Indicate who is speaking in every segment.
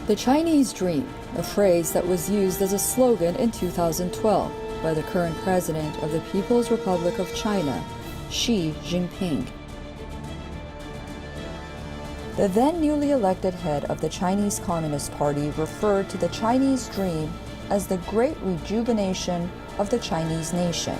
Speaker 1: The Chinese Dream, a phrase that was used as a slogan in 2012 by the current president of the People's Republic of China, Xi Jinping. The then newly elected head of the Chinese Communist Party referred to the Chinese Dream as the great rejuvenation of the Chinese nation.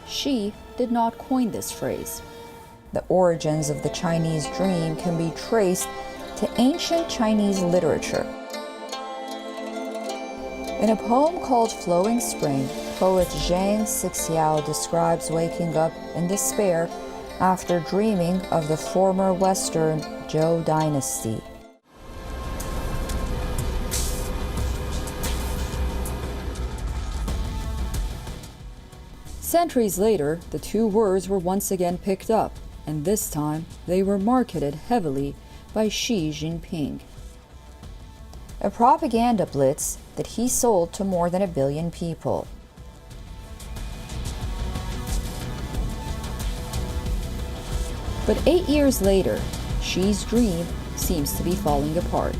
Speaker 1: Xi did not coin this phrase. The origins of the Chinese Dream can be traced to ancient Chinese literature. In a poem called Flowing Spring, poet Zhang Sixiao describes waking up in despair after dreaming of the former Western Zhou dynasty. Centuries later, the two words were once again picked up, and this time they were marketed heavily by Xi Jinping. A propaganda blitz that he sold to more than 1 billion people. But 8 years later, Xi's dream seems to be falling apart.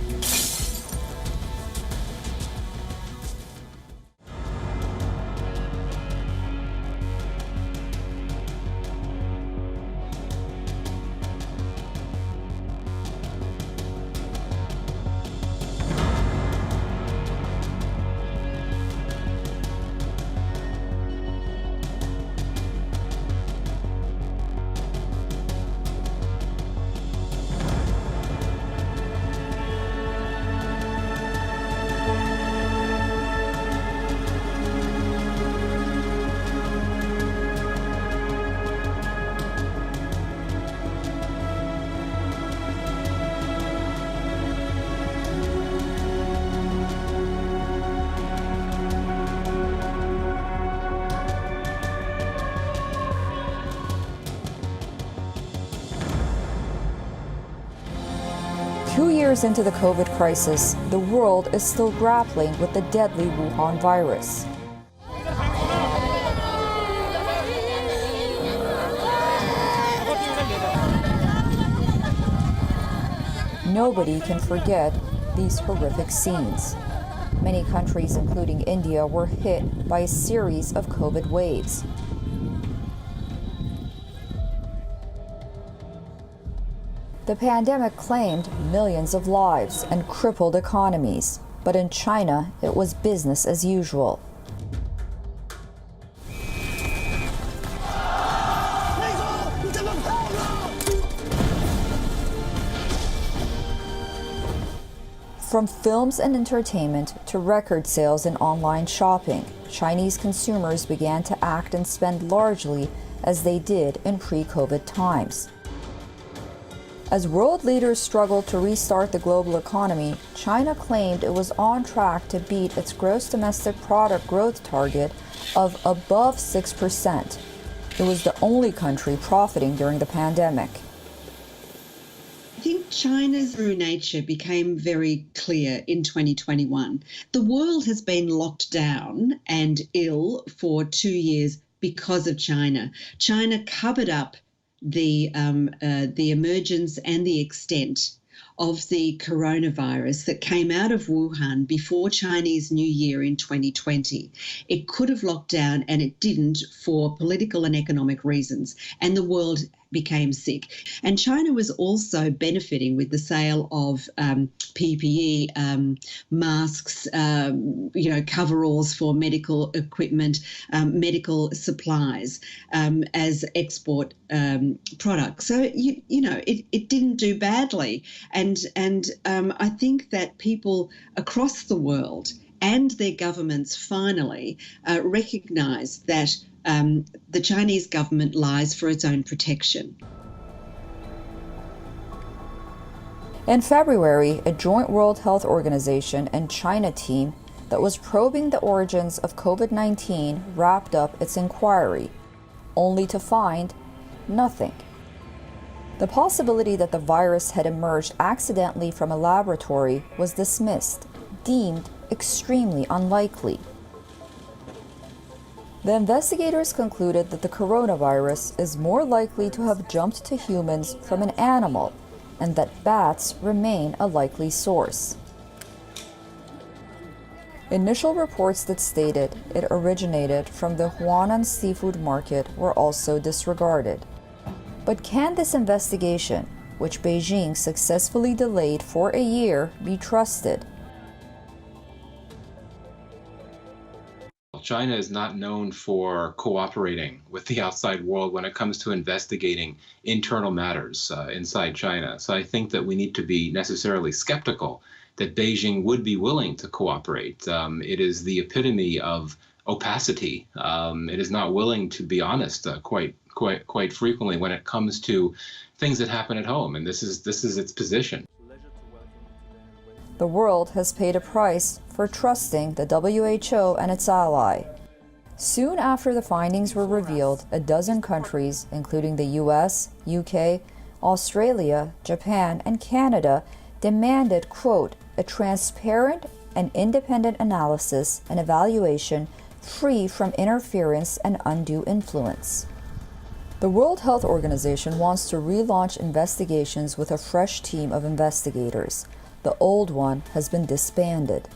Speaker 1: Two years into the COVID crisis, the world is still grappling with the deadly Wuhan virus. Nobody can forget these horrific scenes. Many countries, including India, were hit by a series of COVID waves. The pandemic claimed millions of lives and crippled economies, but in China, it was business as usual. From films and entertainment to record sales and online shopping, Chinese consumers began to act and spend largely as they did in pre-COVID times. As world leaders struggled to restart the global economy, China claimed it was on track to beat its gross domestic product growth target of above 6%. It was the only country profiting during the pandemic.
Speaker 2: I think China's true nature became very clear in 2021. The world has been locked down and ill for 2 years because of China. China covered up the emergence and the extent of the coronavirus that came out of Wuhan before Chinese New Year in 2020. It could have locked down and it didn't for political and economic reasons, and the world became sick. And China was also benefiting with the sale of PPE, masks, coveralls for medical equipment, medical supplies as export products. So, it didn't do badly. And I think that people across the world and their governments finally recognise that the Chinese government lies for its own protection.
Speaker 1: In February, a joint World Health Organization and China team that was probing the origins of COVID-19 wrapped up its inquiry, only to find nothing. The possibility that the virus had emerged accidentally from a laboratory was dismissed, deemed extremely unlikely. The investigators concluded that the coronavirus is more likely to have jumped to humans from an animal, and that bats remain a likely source. Initial reports that stated it originated from the Huanan seafood market were also disregarded. But can this investigation, which Beijing successfully delayed for a year, be trusted?
Speaker 3: China is not known for cooperating with the outside world when it comes to investigating internal matters inside China. So I think that we need to be necessarily skeptical that Beijing would be willing to cooperate. It is the epitome of opacity. It is not willing to be honest quite frequently when it comes to things that happen at home, and this is its position.
Speaker 1: The world has paid a price for trusting the WHO and its ally. Soon after the findings were revealed, a dozen countries, including the US, UK, Australia, Japan, and Canada, demanded, quote, a transparent and independent analysis and evaluation free from interference and undue influence. The World Health Organization wants to relaunch investigations with a fresh team of investigators. The old one has been disbanded.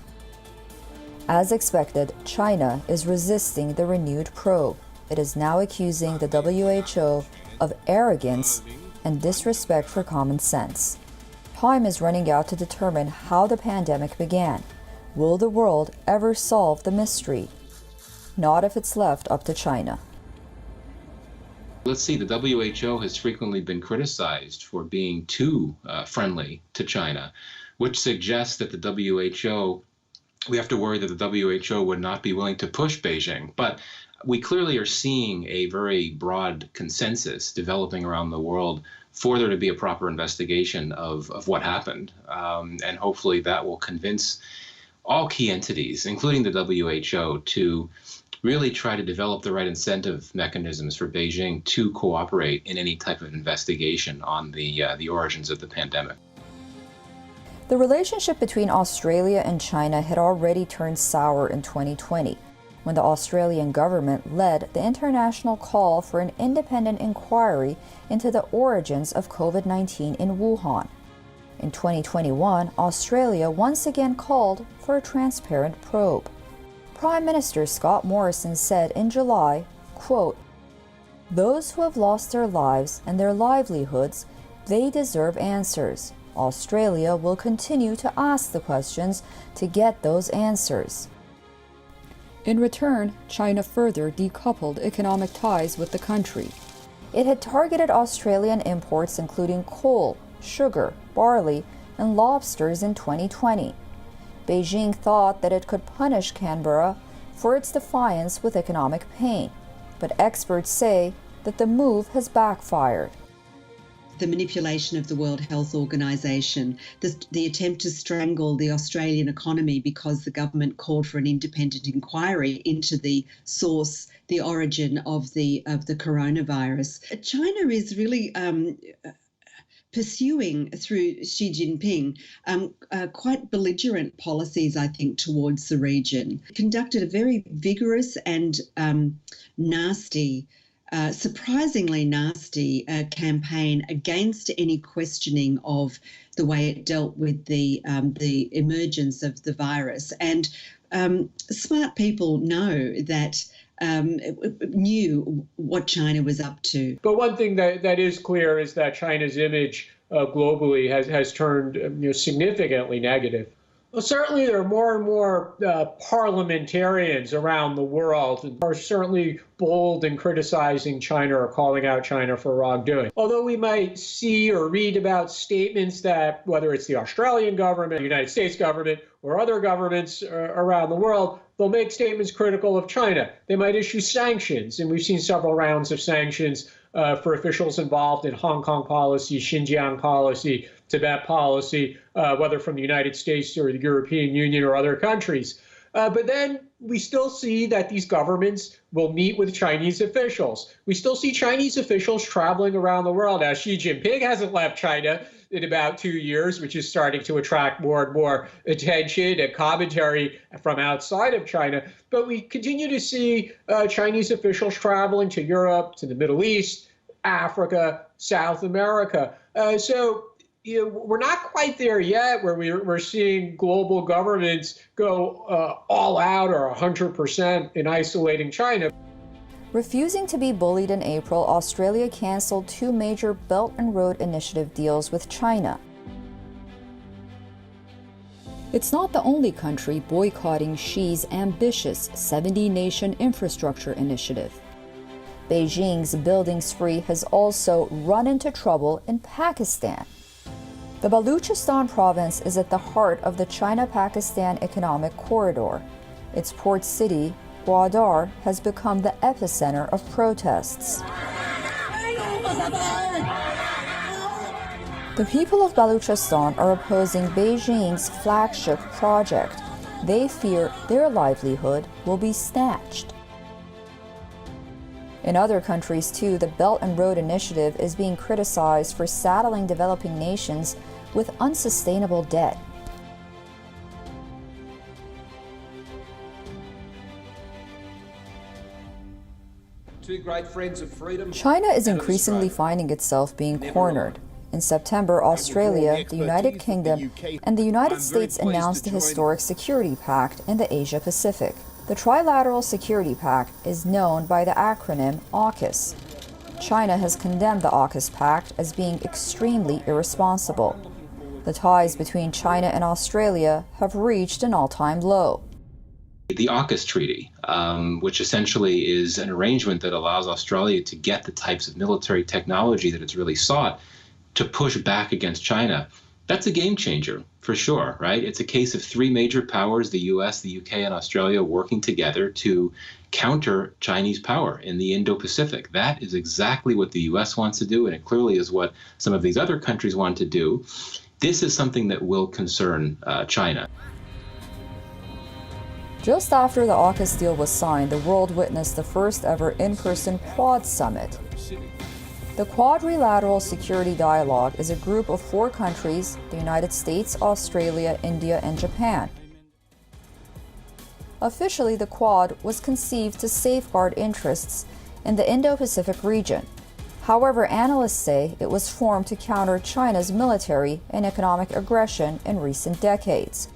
Speaker 1: As expected, China is resisting the renewed probe. It is now accusing the WHO of arrogance and disrespect for common sense. Time is running out to determine how the pandemic began. Will the world ever solve the mystery? Not if it's left up to China.
Speaker 3: Let's see, the WHO has frequently been criticized for being too friendly to China, which suggests that the WHO, we have to worry that the WHO would not be willing to push Beijing. But we clearly are seeing a very broad consensus developing around the world for there to be a proper investigation of what happened. And hopefully that will convince all key entities, including the WHO, to really try to develop the right incentive mechanisms for Beijing to cooperate in any type of investigation on the origins of the pandemic.
Speaker 1: The relationship between Australia and China had already turned sour in 2020, when the Australian government led the international call for an independent inquiry into the origins of COVID-19 in Wuhan. In 2021, Australia once again called for a transparent probe. Prime Minister Scott Morrison said in July, quote, "Those who have lost their lives and their livelihoods, they deserve answers. Australia will continue to ask the questions to get those answers." In return, China further decoupled economic ties with the country. It had targeted Australian imports including coal, sugar, barley, and lobsters in 2020. Beijing thought that it could punish Canberra for its defiance with economic pain, but experts say that the move has backfired.
Speaker 2: The manipulation of the World Health Organization, the attempt to strangle the Australian economy because the government called for an independent inquiry into the source, the origin of the coronavirus. China is really pursuing through Xi Jinping quite belligerent policies, I think, towards the region. Conducted a very vigorous and nasty, surprisingly nasty campaign against any questioning of the way it dealt with the emergence of the virus. And smart people know that knew what China was up to.
Speaker 4: But one thing that is clear is that China's image globally has turned significantly negative. Well, certainly there are more and more parliamentarians around the world and are certainly bold in criticizing China or calling out China for wrongdoing. Although we might see or read about statements that, whether it's the Australian government, the United States government, or other governments around the world, they'll make statements critical of China. They might issue sanctions, and we've seen several rounds of sanctions for officials involved in Hong Kong policy, Xinjiang policy, Tibet policy, whether from the United States or the European Union or other countries. But then we still see that these governments will meet with Chinese officials. We still see Chinese officials traveling around the world. Now, Xi Jinping hasn't left China in about 2 years, which is starting to attract more and more attention and commentary from outside of China. But we continue to see Chinese officials traveling to Europe, to the Middle East, Africa, South America. We're not quite there yet where we're seeing global governments go all out or 100% in isolating China.
Speaker 1: Refusing to be bullied in April, Australia canceled 2 major Belt and Road Initiative deals with China. It's not the only country boycotting Xi's ambitious 70-nation infrastructure initiative. Beijing's building spree has also run into trouble in Pakistan. The Baluchistan province is at the heart of the China-Pakistan Economic Corridor. Its port city, Gwadar, has become the epicenter of protests. The people of Baluchistan are opposing Beijing's flagship project. They fear their livelihood will be snatched. In other countries, too, the Belt and Road Initiative is being criticized for saddling developing nations with unsustainable debt.
Speaker 5: Two great friends of freedom.
Speaker 1: China is increasingly finding itself being cornered. In September, Australia, the United Kingdom, and the United States announced a historic security pact in the Asia-Pacific. The Trilateral Security Pact is known by the acronym AUKUS. China has condemned the AUKUS Pact as being extremely irresponsible. The ties between China and Australia have reached an all-time low.
Speaker 3: The AUKUS Treaty, which essentially is an arrangement that allows Australia to get the types of military technology that it's really sought to push back against China, that's a game changer for sure, right? It's a case of 3 major powers, the US, the UK, and Australia, working together to counter Chinese power in the Indo-Pacific. That is exactly what the US wants to do, and it clearly is what some of these other countries want to do. This is something that will concern China.
Speaker 1: Just after the AUKUS deal was signed, the world witnessed the first ever in-person Quad summit. The Quadrilateral Security Dialogue is a group of 4 countries, the United States, Australia, India, and Japan. Officially, the Quad was conceived to safeguard interests in the Indo-Pacific region. However, analysts say it was formed to counter China's military and economic aggression in recent decades.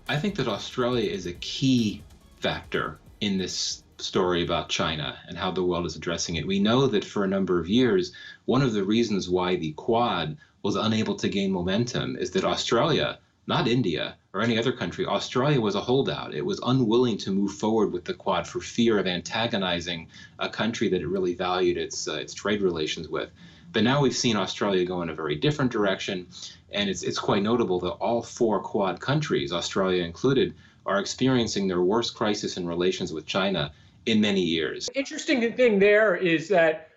Speaker 3: I think that Australia is a key factor in this story about China and how the world is addressing it. We know that for a number of years, one of the reasons why the Quad was unable to gain momentum is that Australia, not India or any other country, Australia was a holdout. It was unwilling to move forward with the Quad for fear of antagonizing a country that it really valued its trade relations with. But now we've seen Australia go in a very different direction, and it's quite notable that all 4 Quad countries, Australia included, are experiencing their worst crisis in relations with China in many years.
Speaker 4: Interesting thing there is that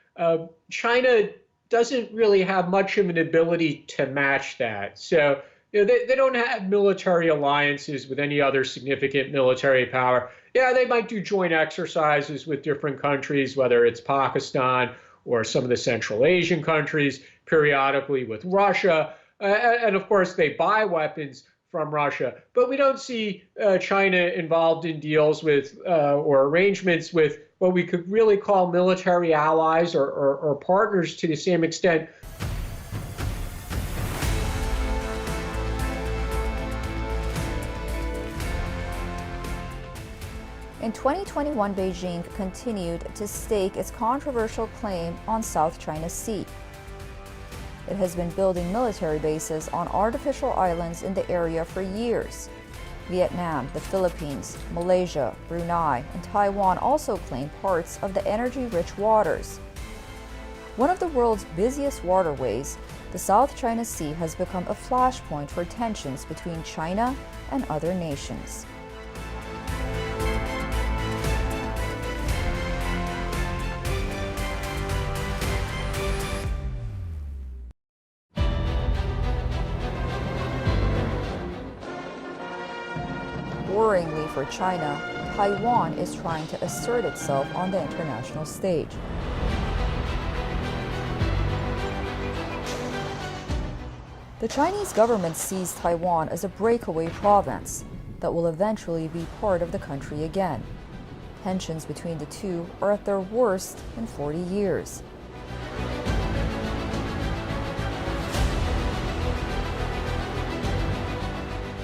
Speaker 4: China doesn't really have much of an ability to match that. So they don't have military alliances with any other significant military power. Yeah, they might do joint exercises with different countries, whether it's Pakistan or some of the Central Asian countries, periodically with Russia. And of course, they buy weapons from Russia. But we don't see China involved in deals with or arrangements with what we could really call military allies or partners to the same extent.
Speaker 1: In 2021, Beijing continued to stake its controversial claim on South China Sea. It has been building military bases on artificial islands in the area for years. Vietnam, the Philippines, Malaysia, Brunei, and Taiwan also claim parts of the energy-rich waters. One of the world's busiest waterways, the South China Sea has become a flashpoint for tensions between China and other nations. Worryingly for China, Taiwan is trying to assert itself on the international stage. The Chinese government sees Taiwan as a breakaway province that will eventually be part of the country again. Tensions between the two are at their worst in 40 years.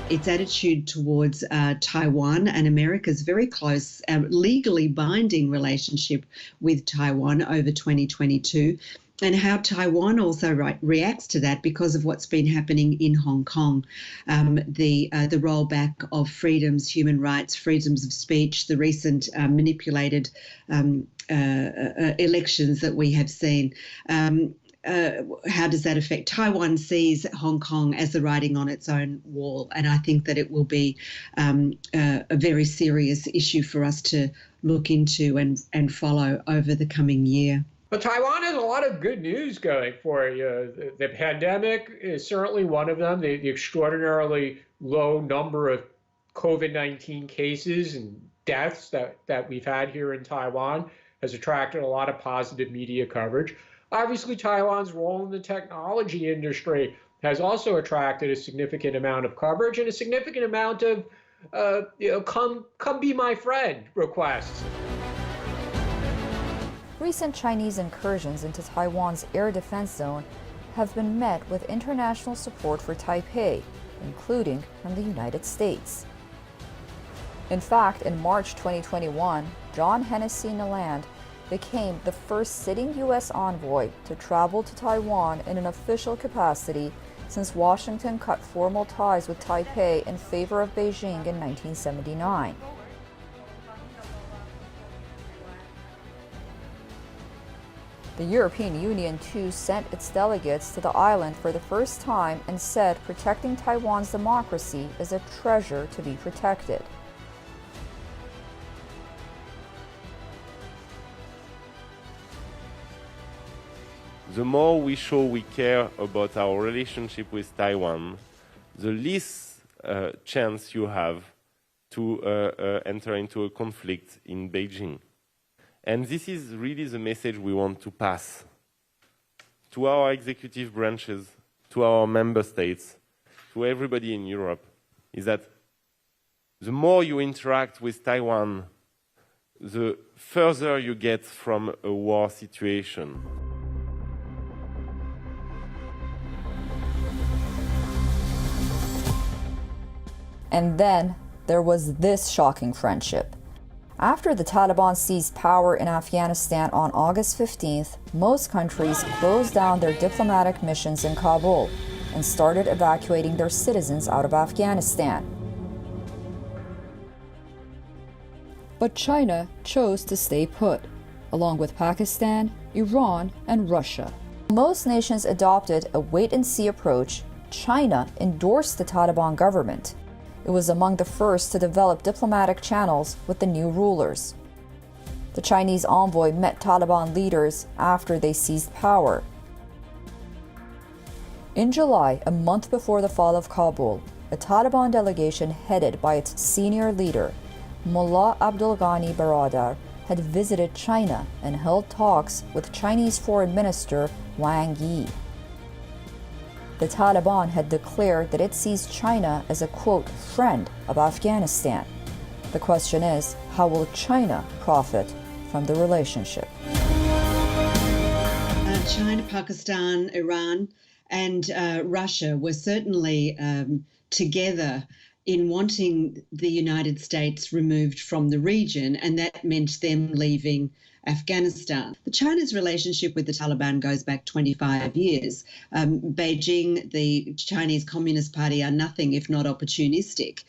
Speaker 2: Its attitude towards Taiwan and America's very close, legally binding relationship with Taiwan over 2022, and how Taiwan also reacts to that because of what's been happening in Hong Kong, the rollback of freedoms, human rights, freedoms of speech, the recent manipulated elections that we have seen. How does that affect? Taiwan sees Hong Kong as the writing on its own wall, and I think that it will be a very serious issue for us to look into and follow over the coming year.
Speaker 4: But Taiwan has a lot of good news going for it. The pandemic is certainly one of them. The extraordinarily low number of COVID-19 cases and deaths that we've had here in Taiwan has attracted a lot of positive media coverage. Obviously, Taiwan's role in the technology industry has also attracted a significant amount of coverage and a significant amount of come be my friend requests.
Speaker 1: Recent Chinese incursions into Taiwan's air defense zone have been met with international support for Taipei, including from the United States. In fact, in March 2021, John Hennessy Naland became the first sitting U.S. envoy to travel to Taiwan in an official capacity since Washington cut formal ties with Taipei in favor of Beijing in 1979. The European Union, too, sent its delegates to the island for the first time and said protecting Taiwan's democracy is a treasure to be protected.
Speaker 6: The more we show we care about our relationship with Taiwan, the less chance you have to enter into a conflict in Beijing. And this is really the message we want to pass to our executive branches, to our member states, to everybody in Europe, is that the more you interact with Taiwan, the further you get from a war situation.
Speaker 1: And then there was this shocking friendship. After the Taliban seized power in Afghanistan on August 15th, most countries closed down their diplomatic missions in Kabul and started evacuating their citizens out of Afghanistan. But China chose to stay put, along with Pakistan, Iran, and Russia. Most nations adopted a wait-and-see approach. China endorsed the Taliban government. It was among the first to develop diplomatic channels with the new rulers. The Chinese envoy met Taliban leaders after they seized power. In July, a month before the fall of Kabul, a Taliban delegation headed by its senior leader, Mullah Abdul Ghani Baradar, had visited China and held talks with Chinese Foreign Minister Wang Yi. The Taliban had declared that it sees China as a, quote, friend of Afghanistan. The question is, how will China profit from the relationship?
Speaker 2: China, Pakistan, Iran, and Russia were certainly together in wanting the United States removed from the region, and that meant them leaving Afghanistan. China's relationship with the Taliban goes back 25 years. Beijing, the Chinese Communist Party, are nothing if not opportunistic.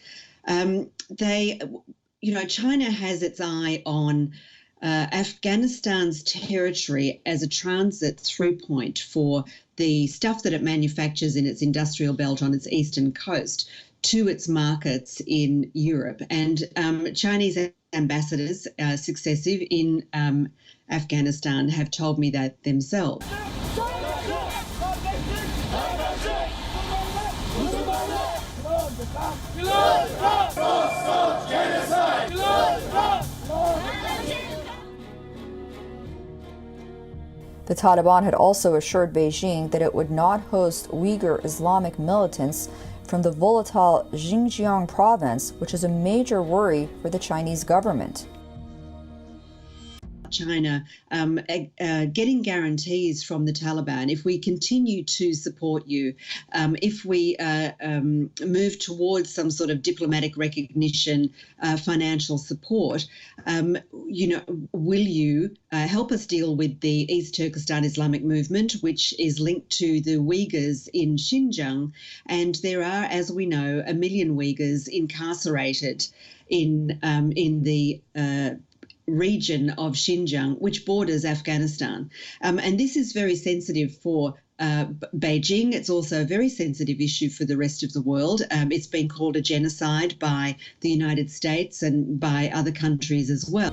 Speaker 2: China has its eye on Afghanistan's territory as a transit through point for the stuff that it manufactures in its industrial belt on its eastern coast to its markets in Europe. And Chinese ambassadors, successive in Afghanistan, have told me that themselves.
Speaker 1: The Taliban had also assured Beijing that it would not host Uyghur Islamic militants from the volatile Xinjiang province, which is a major worry for the Chinese government.
Speaker 2: China getting guarantees from the Taliban, if we continue to support you, if we move towards some sort of diplomatic recognition, financial support, will you help us deal with the East Turkestan Islamic movement, which is linked to the Uyghurs in Xinjiang? And there are, as we know, 1 million Uyghurs incarcerated in the region of Xinjiang, which borders Afghanistan. And this is very sensitive for Beijing. It's also a very sensitive issue for the rest of the world. It's been called a genocide by the United States and by other countries as well.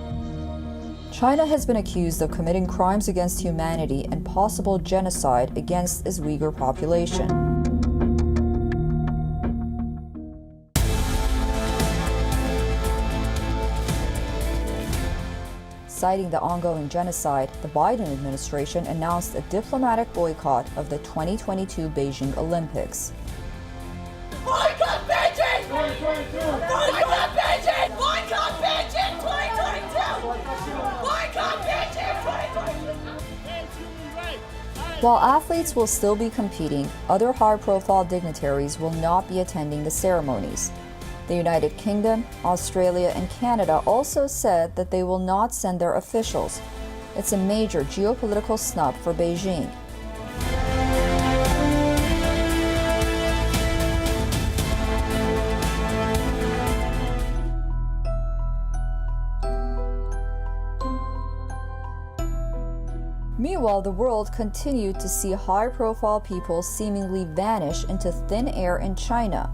Speaker 1: China has been accused of committing crimes against humanity and possible genocide against its Uyghur population. Citing the ongoing genocide, the Biden administration announced a diplomatic boycott of the 2022 Beijing Olympics.
Speaker 7: Boycott Beijing! 2022! Boycott Beijing! Boycott Beijing 2022! Boycott Beijing 2022!
Speaker 1: While athletes will still be competing, other high-profile dignitaries will not be attending the ceremonies. The United Kingdom, Australia, and Canada also said that they will not send their officials. It's a major geopolitical snub for Beijing. Meanwhile, the world continued to see high-profile people seemingly vanish into thin air in China.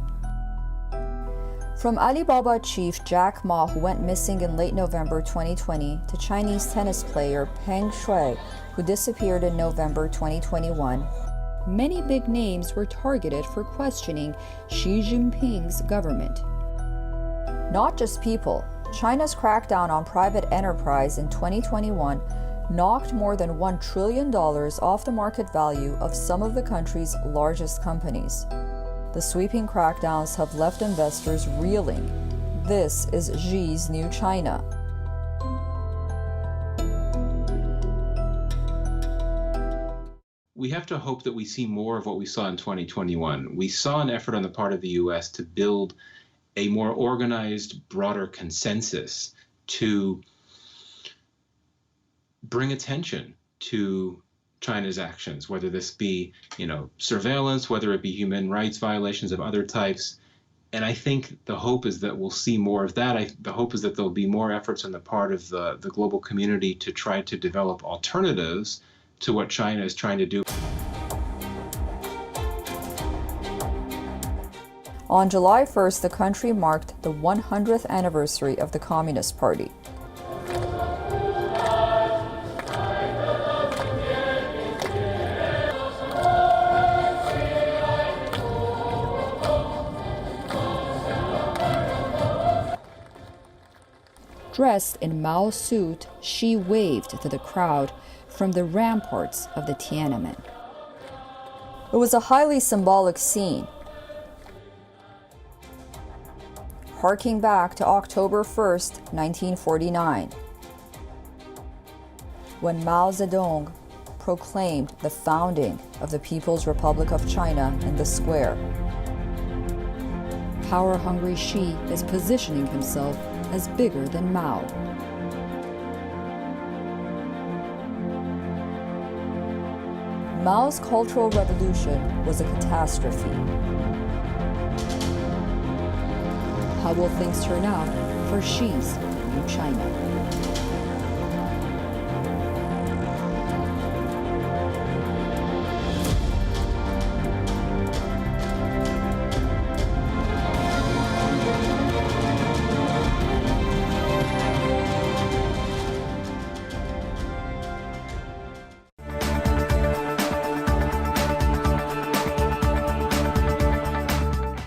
Speaker 1: From Alibaba chief Jack Ma, who went missing in late November 2020, to Chinese tennis player Peng Shuai, who disappeared in November 2021, many big names were targeted for questioning Xi Jinping's government. Not just people, China's crackdown on private enterprise in 2021 knocked more than $1 trillion off the market value of some of the country's largest companies. The sweeping crackdowns have left investors reeling. This is Xi's new China.
Speaker 3: We have to hope that we see more of what we saw in 2021. We saw an effort on the part of the U.S. to build a more organized, broader consensus to bring attention to China's actions, whether this be, surveillance, whether it be human rights violations of other types. And I think the hope is that we'll see more of that. The hope is that there'll be more efforts on the part of the global community to try to develop alternatives to what China is trying to do.
Speaker 1: On July 1st, the country marked the 100th anniversary of the Communist Party. Dressed in Mao's suit, Xi waved to the crowd from the ramparts of the Tiananmen. It was a highly symbolic scene, harking back to October 1st, 1949, when Mao Zedong proclaimed the founding of the People's Republic of China in the square. Power-hungry Xi is positioning himself as bigger than Mao. Mao's Cultural Revolution was a catastrophe. How will things turn out for Xi's new China?